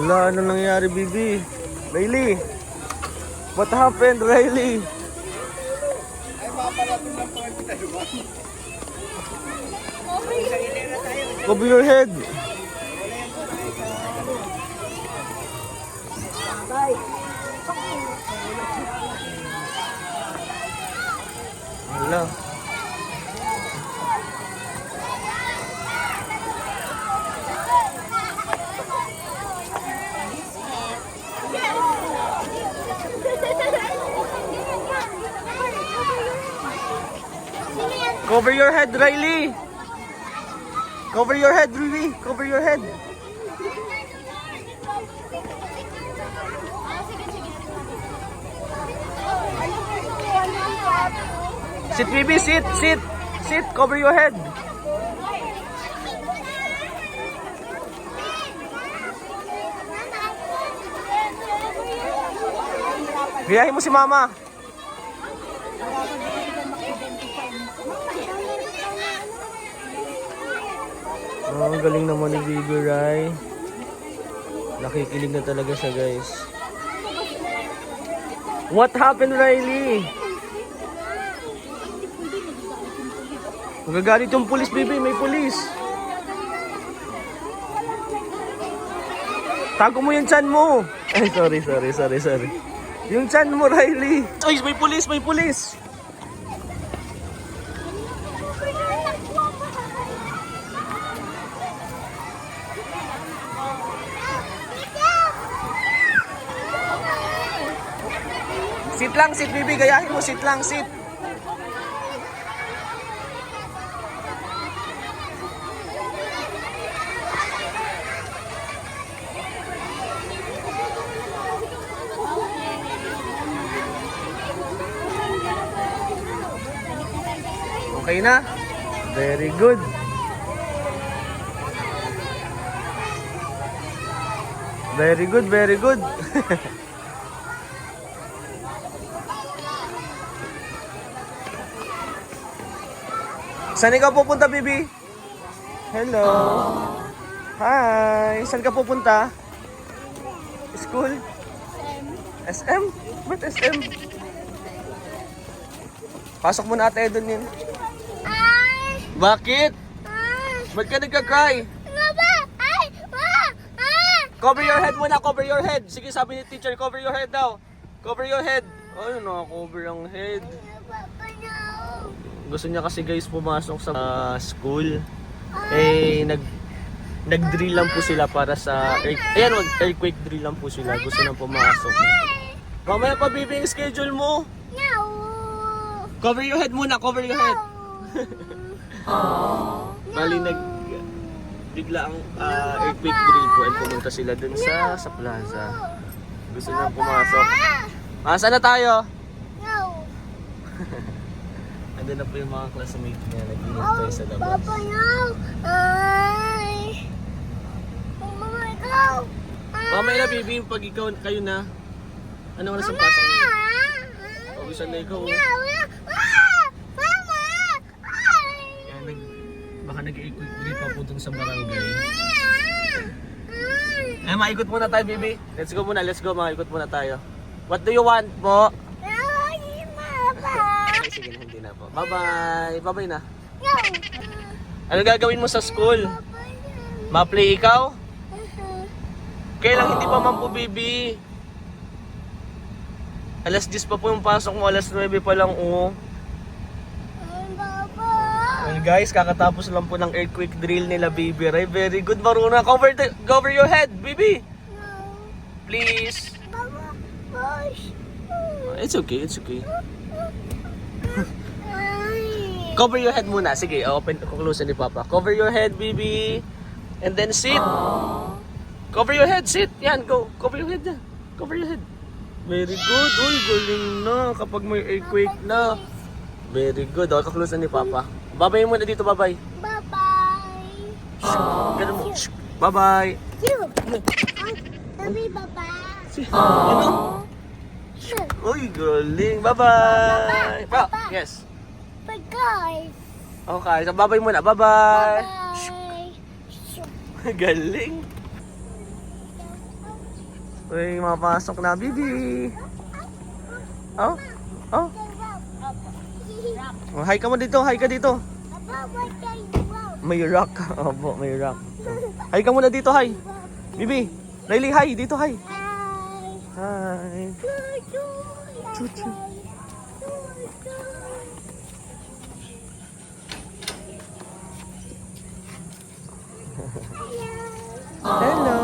Wala, ano nangyari, baby? Riley? What happened, Riley? Ay, mapalatin lang po ang pinagawa. Cover your head. Wala. Cover your head, Riley. Cover your head, Riley. Cover your head. Sit, baby. Sit. Sit. Sit. Cover your head. Gayahin mo si mama. Oh, galing naman ni Baby Rai. Nakikilig na talaga siya, guys. What happened, Riley? Magagalit yung pulis, baby. May pulis. Tago mo yung tiyan mo. Ay, sorry. Yung tiyan mo, Riley. Ay, may pulis, may pulis. Sit lang, sit, baby. Gayahin mo, sit lang, sit. Okay na? Very good. Very good, very good. Saan ikaw pupunta, baby? Hello. Hi. Saan ka pupunta? School? SM? Ba't SM? Pasok mo na ate doon yun. Bakit? Ba't ka nagka-cry? Cover your head muna, cover your head. Sige, sabi ni teacher, cover your head daw. Cover your head. Ay, naka-cover ang head. Gusto niya kasi guys pumasok sa school. Eh, nag-drill lang po sila para sa earthquake drill lang po sila. Gusto nang pumasok. Mamaya pa, baby, yung schedule mo. Cover your head muna, cover your head. Bali bigla ang earthquake drill po at pumunta sila dun sa plaza. Gusto nang pumasok. Saan na tayo? Andun na po yung mga classmates niya. Nag-iintay sa labas. Papa, no! Ay! Mama, ikaw! Mamaya na, baby, pag ikaw, kayo na. Ano oras ang pasok niyo? Pag-usan na ikaw. Mama! Ay! Baka nag-equip pa po dun sa barangay. Maikot muna tayo, baby. Let's go muna, let's go. Maikot muna tayo. What do you want po? Sige na, hindi na po. Bye-bye. Bye-bye na. Ano gagawin mo sa school? Ma-play ikaw? Kailang hindi pa man po, baby. Alas 10 pa po yung pasok mo. Alas 9 pa lang, oh. Well guys, kakatapos lang po ng earthquake drill nila, Baby Rai. Very good, marunong. Cover your head, baby. Please. It's okay, it's okay. Cover your head muna. Sige, open, close ni Papa. Cover your head, baby. And then sit. Cover your head, sit. Yan, go. Cover your head yan. Cover your head. Very good. Uy, galing na. Kapag may earthquake na. Very good. O, kaklose ni Papa. Babay muna dito, babay. Bye-bye. Ganun mo. Bye-bye. Sabi, bye-bye. Ano? Uy, galing. Bye-bye. Pa, yes. Bye, guys. Okay, so babay muna. Bye-bye. Bye. Galing. Uy, mapasok na, Bibi. Oh? Oh? Oh, hi ka mo dito, hi ka dito. May rock. Opo, may rock. Hi ka muna dito, hi. Bibi, Riley, hi. Dito, hi. Hi. Chuchu. Hello.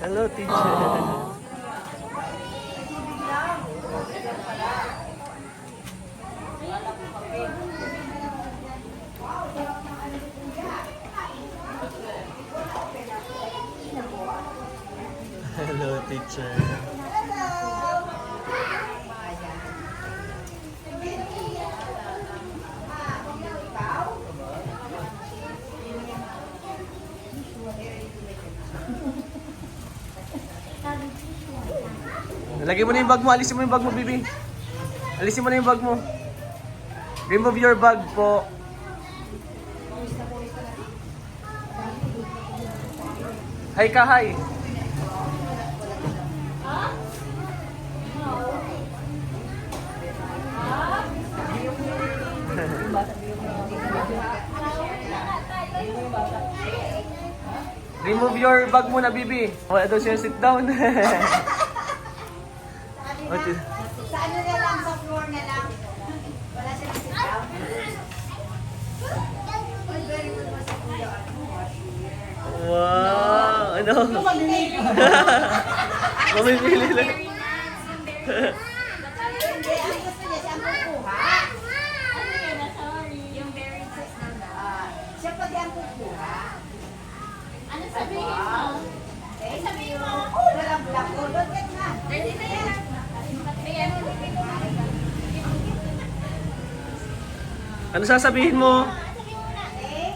Hello, teacher. Hello, teacher. Lagay mo na yung bag mo. Alisin mo yung bag mo, Bibi. Alisin mo na yung bag mo. Remove your bag po. Hi ka, hi. Remove your bag muna, Bibi. Wala daw siya sit down. Okay. Sa ano na lang, sa floor na lang. Wala siya sit down. Ay, very good mo sa kuya. Wow! Ano? Mamimili lang. Hindi, ang gusto niya, siya ang kukuha. Yung very sex na Siya pati ang kukuha. ano sabihin mo? Eh, sabihin mo, oh, walang blackboard. Don't get na. Ready na yan. Ayan. Ano sasabihin mo? Eh?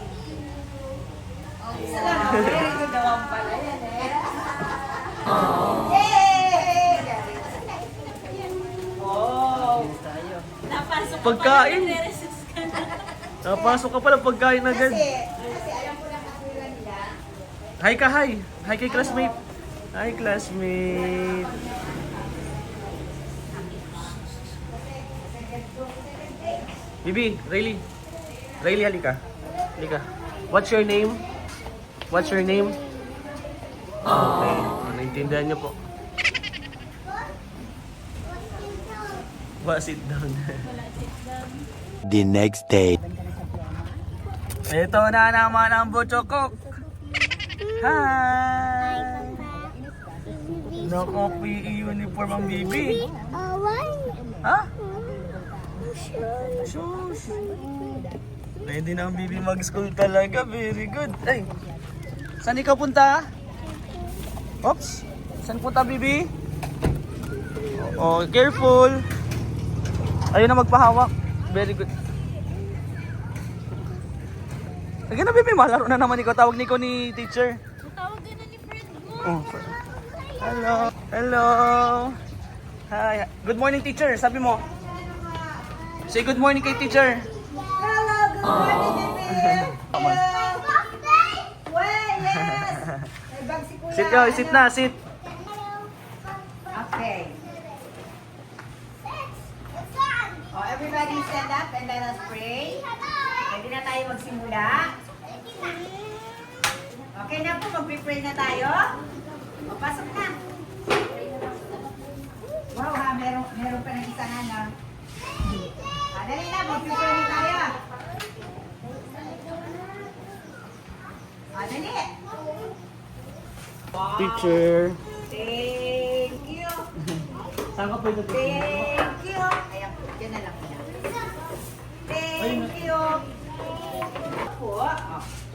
Isa lang, very good naman pala yan eh. Yay! Oh! Napasok Pagkain. ka pala, nagre-resist ka na. Napasok ka pala pagkain agad. Kasi alam ko na kasira nila. Hi ka, hi. Hi kay classmate. Hi, classmate. Bibi, Riley. Riley, halika. Halika. What's your name? What's your name? Okay. Naintindihan niyo po. Sit down. The next day. Ito na naman ang Butchokok. Hi! Naka-PE uniform ang Bibi. Ha? Shush! Ready na ang Bibi mag-school talaga. Very good. Ay! Saan ikaw punta? Oops! Saan punta, Bibi? Oh, careful! Ayun na magpahawak. Very good. Lagi na, Bibi. Malaro na naman ikaw. Tawag ni ko ni teacher. Tawag ka na ni friend mo. Oh. Hello. Hello. Hi. Good morning, teacher. Sabi mo. Say good morning kay teacher. Hello, good morning, baby. Well, yes. May bag si kuya. Sit ka. Sit na. Sit. Okay. Oh, everybody stand up and let us pray. Ready na tayo magsimula? Okay na po, mag-pray na tayo. O, pasok na. Wow ha, meron pa ng isang ano. Dali na, mag-pray na tayo. Dali. Teacher. Thank you. Saan ka po ito, teacher? Thank you. Ayan po, dyan na lang po na. Thank you. Po.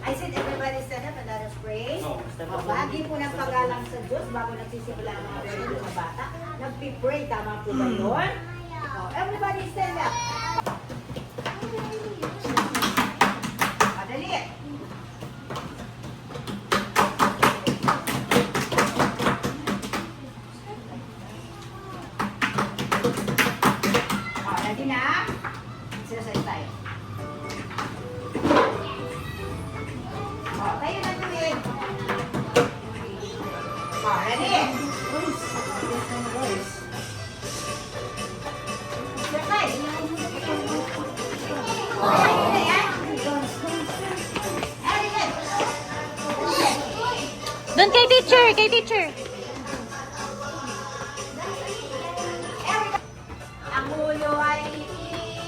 I said everybody stand up and let us pray. Bahagi po ng paggalang sa Diyos bago nagsisimula ang mga very mga bata. Nagpipray, tama po ba yun? Everybody stand up. Dali. Ready na? Exercise tayo. Tayo na tuwid. Ready? Sakay. Ready na yan? Ready. Doon kay teacher. Ang ulo ay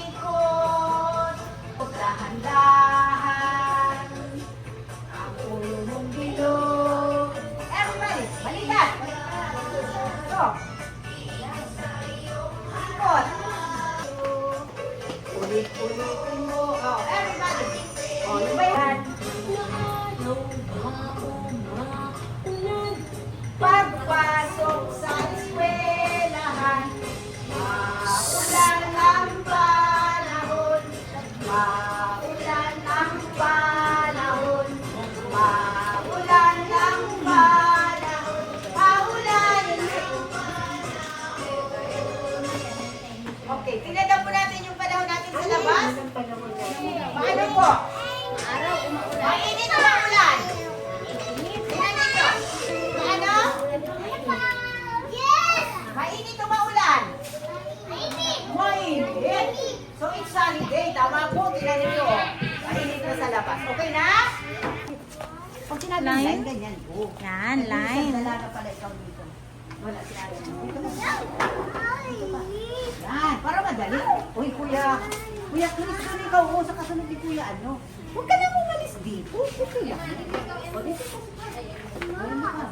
ikot, dahan-dahan. Ang ulo mong bilog. Everybody, balikan. Go. Ikot. Ulit-ulitin mo. Oh, everybody. Oh, yung ba yan? Pagpasok sa eskwelahan, maulan ang panahon, maulan ang panahon, maulan ang panahon, maulan. Okay, tingnan po natin yung panahon natin sa labas. Paano po? Mainit o maulan? Tingnan ninyo. Paano? Yes! Mainit o maulan? Mainit! Mainit. So it's sunny day. Tama po. Tingnan ninyo. Mainit na sa labas. Okay na? Pag sinabi line, ganyan po. Yan, line. Dalaga pala ikaw dito. Wala sinabi. Dito ka. Yan. Para madali. Uy, kuya. Kuya, Chris, kung ikaw ko sa kasunod ni kuya, ano? Huwag ka na umalis dito. Dito lang. O, dito ka.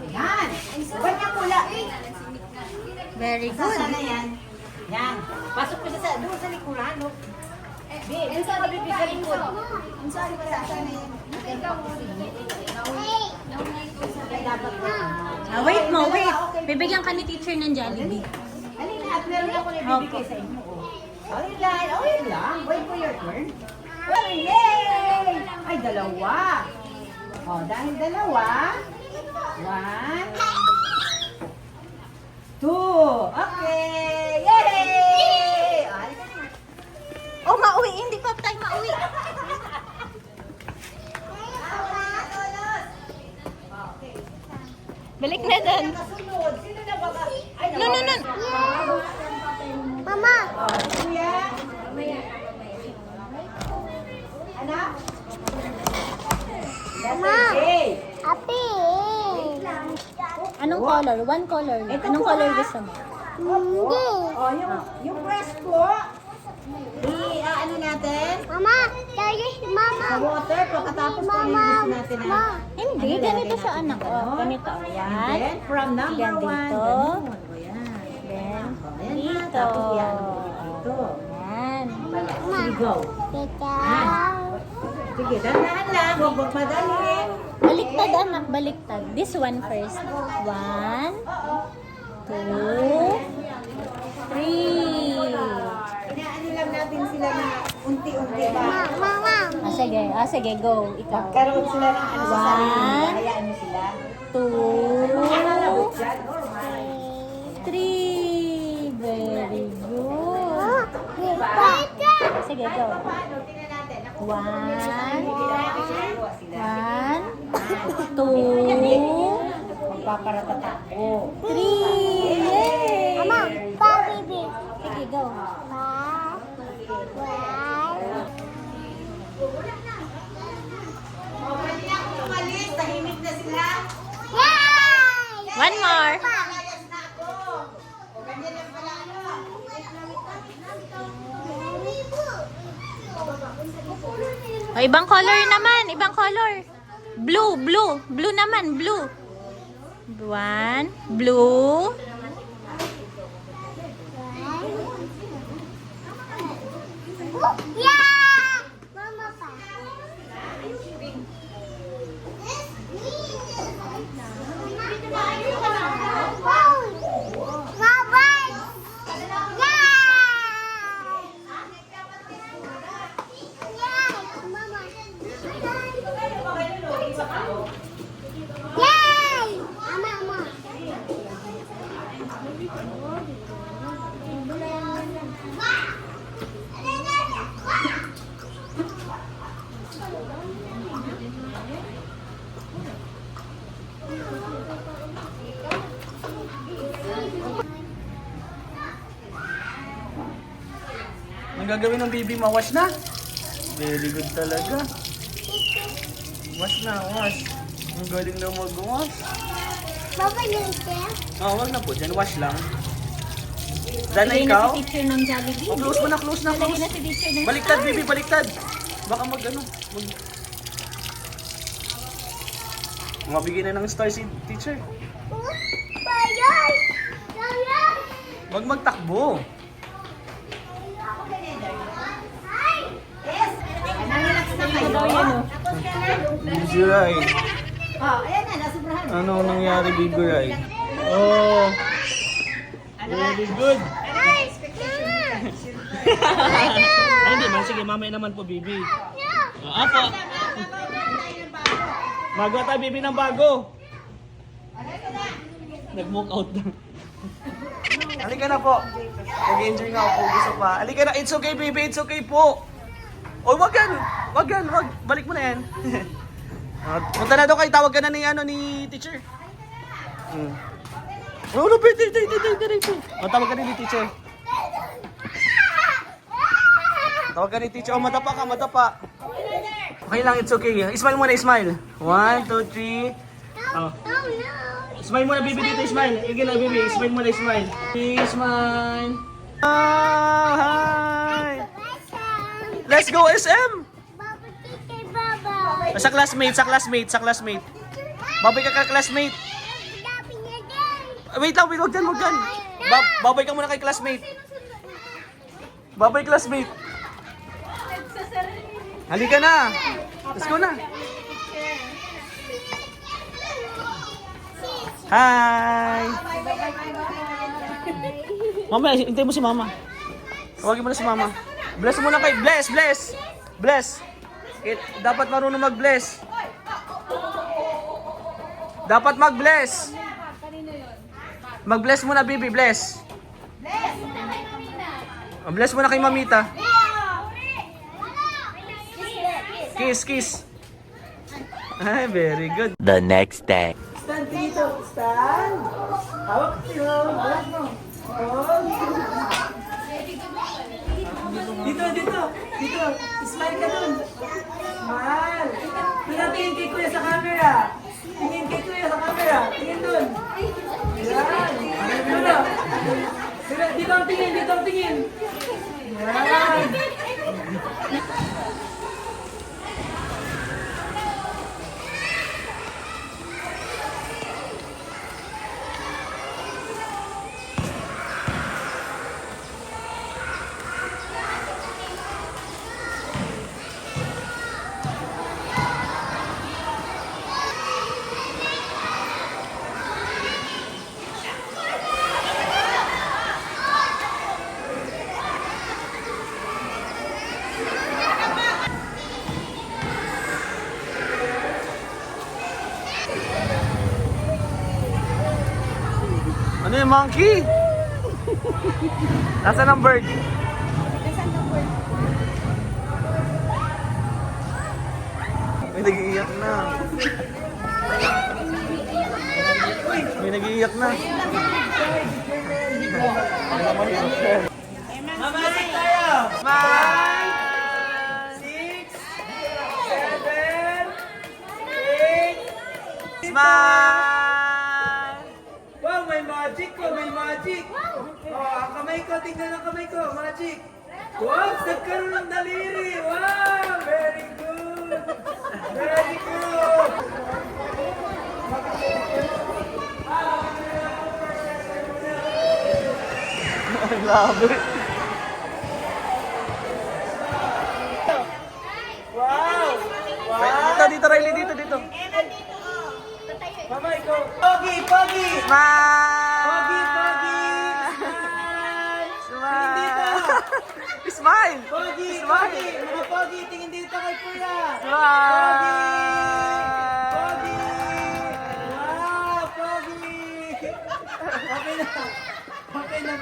Yan. Ganyan pula. Very good. Saan na yan? Yan. Pasok ko siya sa, doon sa likuran, no? Doon sa bibig sa likod. Ang saan ba saan na yan? Kaya dapat ko. Wait mo, wait. Bibigyan ka ni teacher ng Jollibee. Halina, at meron ako na bibigay sa inyo. Oh, yun lang. Oh, yun lang. Wait for your turn. Oh, yay! Ay, dalawa. Oh, dahil dalawa. 1, 2. Okay! Yay! Oh, halika na. Oh, mauwi. Hindi pa tayo mauwi. Okay. Balik na doon. Kasunod. Sino na ba? Ay, No. Mama! Oh, kuya. Anak? Mama! Okay. Happy! Anong color? One color. Ito Anong po, color ha? gusto mo? Hindi! Oh, yung press po. Ano natin? Mama! Lagi! Mama! Sa water, pagkatapos ko yung natin na. Hindi, Ano, ganito lalagay sa natin anak ko. ganon? Ganito. And Yan. then, from number Yan 1, dito. ganun. O, yan. Then, O, yan na. dito. Tapos yan, dito. Yan. Sige, go. Tita! Sige, dandahan lang. Huwag magmadali. Baliktad anak, baliktad. This one first. 1, 2, 3. Inaano lang natin sila na unti-unti ba? Mama! Sige, go. Ikaw. Magkaroon sila ng ano sa sarili. One. Hayaan mo sila. 2, Ano labot dyan? Normal. 3. Very good. Tita! Sige, go. Paano? Tingnan natin. Ako, 1, ginagawa sila. 1, 2, Magpaparatatakbo. 3. Yay! Mama! Pa, baby! Sige, go. Pa! O, pwede na akong umalis. Tahimik na sila. Yay! One more. Layas na ako. O, ganyan lang pala ano. O, ibang color naman. Ibang color. Blue. Blue naman. Blue. 1, blue. Yeah! Mama pa. Mama! Yay! Mama! Mama! Ang gagawin ng baby, ma-wash na? Very good talaga. Wash na, wash. Ang galing na mag-wash. Babalitin. Oh, wag na po dyan. Wash lang. Dana Lagay na ikaw? si teacher ng Jollibee. Oh, close mo na, close na, Lagay close. na si teacher ng Baliktad, baby, baliktad. Baka mabigyan na ng star si teacher. Bayay! Bayay! Wag magtakbo. Yes. Relax na kayo. daw yan, oh. Tapos ka na. Baby Rai. Oh, ayan na, nasubrahan. Ano nangyari, Baby Rai? Oh. Very good. Ay, hindi man. Sige, mamaya naman po, baby. Apo. Bago tayo, baby, ng bago. Nag-mock out na. Halika na po. Nag-enjoy nga ako. Gusto pa. Halika na. It's okay, baby. It's okay po. Oh, wag yan. Wag yan. Wag. Balik mo na yan. Punta na daw kayo. Tawag ka na ni teacher. Oh, no, dito. Oh, tawag ka ni teacher. Tawag ka ni teacher. Oh, matapa ka, matapa. Okay lang, it's okay. Smile muna, smile. 1, 2, 3. Oh. Smile muna, baby, dito, smile. Ige na, baby. Smile muna, smile. Smile. Hi! Let's go, SM! Baba, teacher, baba. Sa classmate. Babay ka ka, classmate. Sabi niya din. Wait lang, wag dyan. Babay ka muna kay classmate. Babay, classmate. Halika na. Let's go na. Hi! Mama, hintay mo si mama. Tawagin mo na si mama. Bless muna kay Bless. Dapat marunong mag-bless. Dapat mag-bless. Mag-bless muna, baby, bless. Bless muna kay mamita. Kiss. Ay, very good. The next day. Stand dito, stand. Hawak siyo. Hawak mo. Dito. Smile ka dun. Smile. Tingin kay kuya sa camera. Tingin dun. Yan. Dito ang tingin. Yan. Ano yung monkey? Nasaan ang bird? May nag-iiyak na. Mamalik tayo. Smile! 6, 7, 8. Smile! Wow, may magic. Ang kamay ko, tingnan ang kamay ko, magic. Wow, nagkaroon ng daliri. Wow, very good. I love it. Wow. Dito, Riley, dito. Kamay ko. Pogi. Smile! Smile! Pogi. Smile! Mga pogi, tingin dito kay kuya. Smile! Pogi. Wow, pogi. Okay na.